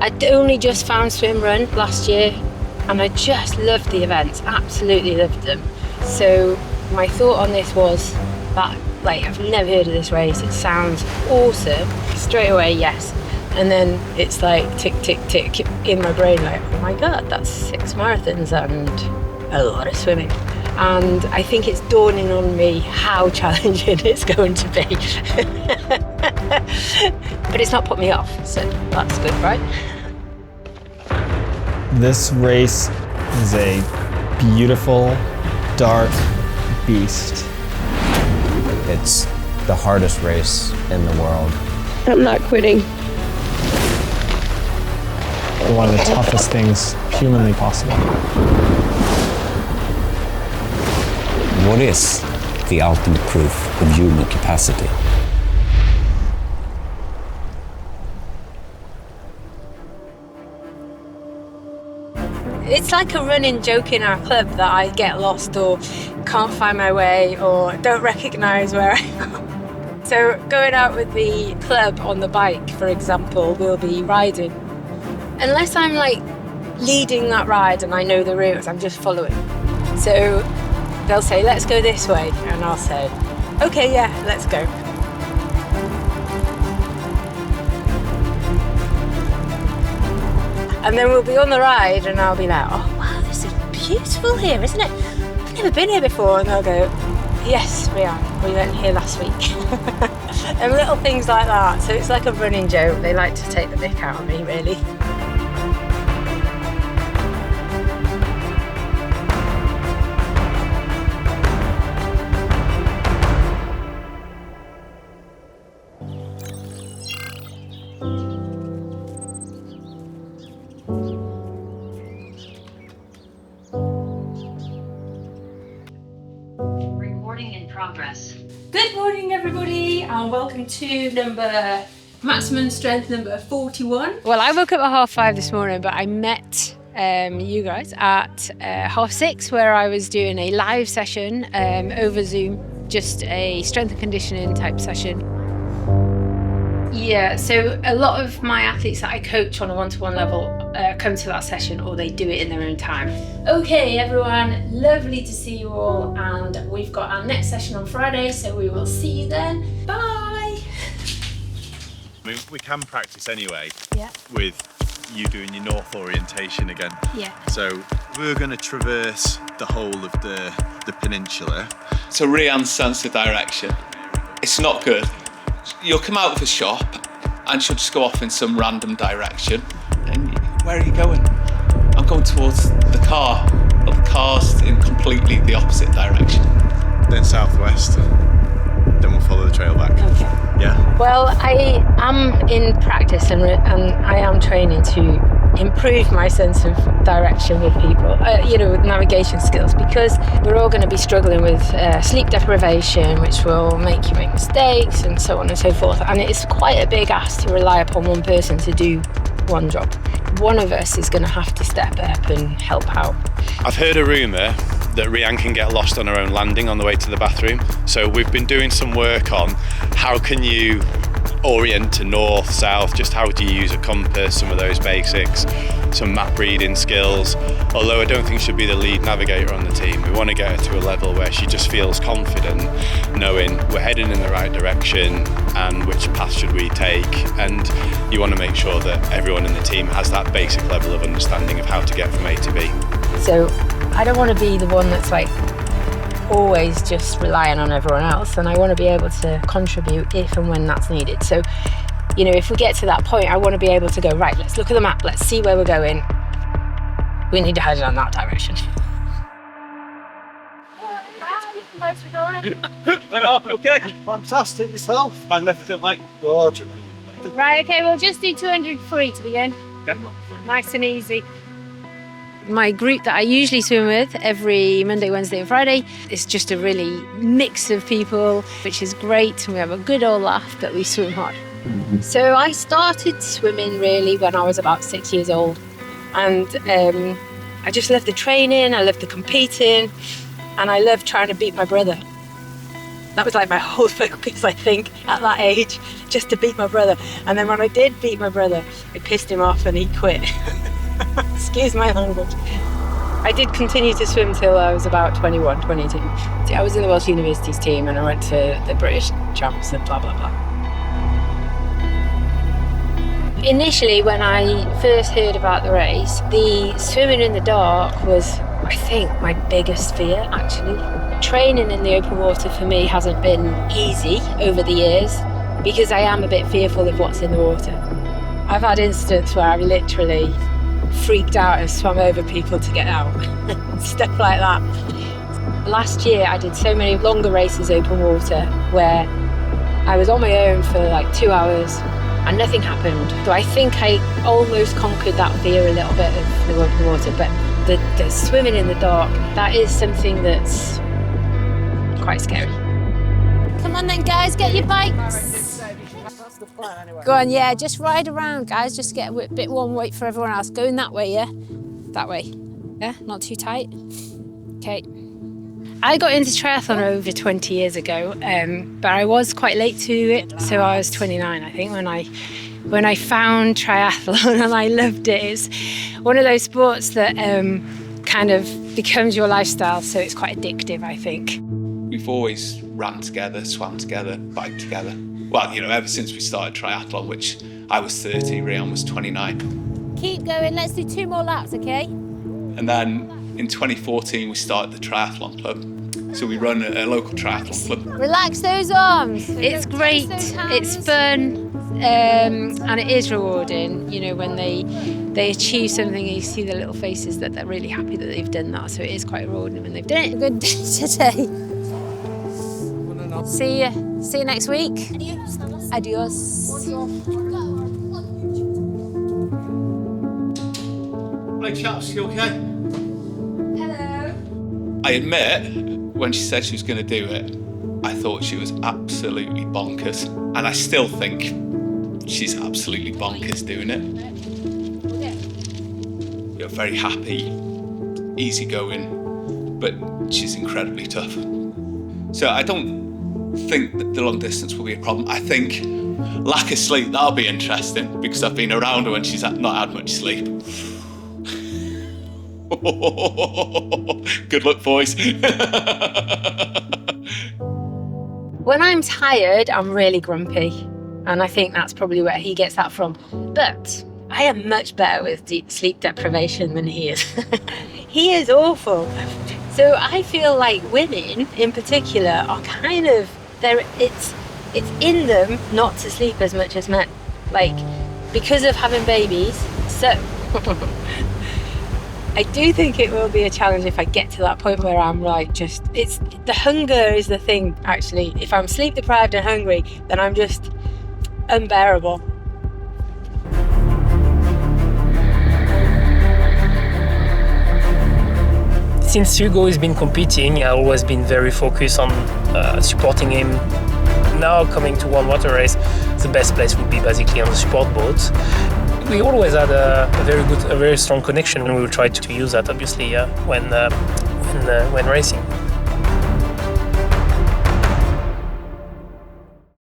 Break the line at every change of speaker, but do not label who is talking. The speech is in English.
I'd only just found swim run last year and I just loved the events, absolutely loved them. So my thought on this was that, like, I've never heard of this race, it sounds awesome. Straight away, yes. And then it's like tick, tick, tick in my brain, like, oh my God, that's 6 marathons and a lot of swimming. And I think it's dawning on me how challenging it's going to be. But it's not put me off, so that's good, right?
This race is a beautiful, dark beast.
It's the hardest race in the world.
I'm not quitting.
One of the toughest things humanly possible.
What is the ultimate proof of human capacity?
It's like a running joke in our club that I get lost or can't find my way or don't recognise where I am. So going out with the club on the bike, for example, we'll be riding. Unless I'm like leading that ride and I know the route, I'm just following. So they'll say, let's go this way. And I'll say, okay, yeah, let's go. And then we'll be on the ride and I'll be like, oh wow, this is beautiful here, isn't it? I've never been here before. And they'll go, yes, we went here last week. And little things like that. So it's like a running joke. They like to take the mick out of me, really. Good morning, everybody, and welcome to maximum strength number 41. Well, I woke up at 5:30 this morning, but I met you guys at 6:30, where I was doing a live session over Zoom, just a strength and conditioning type session. Yeah, so a lot of my athletes that I coach on a one-to-one level come to that session, or they do it in their own time. Okay, everyone, lovely to see you all, and we've got our next session on Friday, so we will see you then. Bye!
I mean, we can practice anyway.
Yeah.
With you doing your north orientation again.
Yeah.
So we're going to traverse the whole of the peninsula.
So Rhian's sense of direction, it's not good. You'll come out of the shop and she'll just go off in some random direction. And where are you going? I'm going towards the car, but the car's in completely the opposite direction.
Then southwest. Then we'll follow the trail back.
Okay.
Yeah.
Well, I am in practice and I am training to improve my sense of direction with people, with navigation skills, because we're all going to be struggling with sleep deprivation, which will make you make mistakes and so on and so forth. And it's quite a big ask to rely upon one person to do one job. One of us is going to have to step up and help out.
I've heard a rumour that Rhian can get lost on her own landing on the way to the bathroom. So we've been doing some work on how can you orient to north, south, just how do you use a compass, some of those basics, some map reading skills. Although I don't think she'll be the lead navigator on the team, we want to get her to a level where she just feels confident knowing we're heading in the right direction and which path should we take. And you want to make sure that everyone in the team has that basic level of understanding of how to get from A to B.
So I don't want to be the one that's like always just relying on everyone else, and I want to be able to contribute if and when that's needed. So, if we get to that point, I want to be able to go, right, let's look at the map, let's see where we're going. We need to head in that direction.
Okay, fantastic yourself. Magnificent, like gorgeous.
Right, okay, we'll just do 200 free to begin.
Okay.
Nice and easy. My group that I usually swim with every Monday, Wednesday and Friday is just a really mix of people, which is great, and we have a good old laugh, but we swim hard. So I started swimming really when I was about 6 years old, and I just loved the training, I loved the competing, and I loved trying to beat my brother. That was like my whole focus, I think, at that age, just to beat my brother. And then when I did beat my brother, it pissed him off and he quit. Excuse my language. I did continue to swim till I was about 21, 22. I was in the Welsh Universities team and I went to the British champs and blah, blah, blah. Initially, when I first heard about the race, the swimming in the dark was, I think, my biggest fear, actually. Training in the open water for me hasn't been easy over the years because I am a bit fearful of what's in the water. I've had incidents where I've literally freaked out and swum over people to get out, stuff like that. Last year I did so many longer races open water where I was on my own for like 2 hours and nothing happened. So I think I almost conquered that fear a little bit of the open water, but the swimming in the dark, that is something that's quite scary.
Come on then, guys, get your bikes. Go on, yeah, just ride around, guys, just get a bit warm, wait for everyone else. Going that way, yeah? That way. Yeah, not too tight. Okay.
I got into triathlon over 20 years ago, but I was quite late to it, so I was 29, I think, when I found triathlon, and I loved it. It's one of those sports that kind of becomes your lifestyle, so it's quite addictive, I think.
We've always ran together, swam together, biked together. Well, you know, ever since we started triathlon, which I was 30, Rhian was 29.
Keep going, let's do 2 more laps, okay?
And then in 2014, we started the Triathlon Club. So we run a local triathlon club.
Relax those arms.
It's great, it's fun, and it is rewarding, you know, when they achieve something and you see the little faces that they're really happy that they've done that, so it is quite rewarding when they've done it.
Good day today. See you next week. Adios. Adios.
Right, chaps, you okay?
Hello.
I admit, when she said she was going to do it, I thought she was absolutely bonkers. And I still think she's absolutely bonkers doing it. You're very happy, easygoing, but she's incredibly tough. So I don't think that the long distance will be a problem. I think lack of sleep, that'll be interesting because I've been around her when she's not had much sleep. Good luck, boys.
When I'm tired, I'm really grumpy, and I think that's probably where he gets that from. But I am much better with sleep deprivation than he is. He is awful. So I feel like women, in particular, are kind of it's in them not to sleep as much as men, like because of having babies. So I do think it will be a challenge if I get to that point where I'm like, it's the hunger is the thing, actually. If I'm sleep deprived and hungry, then I'm just unbearable.
Since Hugo has been competing, I've always been very focused on supporting him. Now coming to one water race, the best place would be basically on the support boat. We always had a very strong connection, and we will try to use that obviously when racing.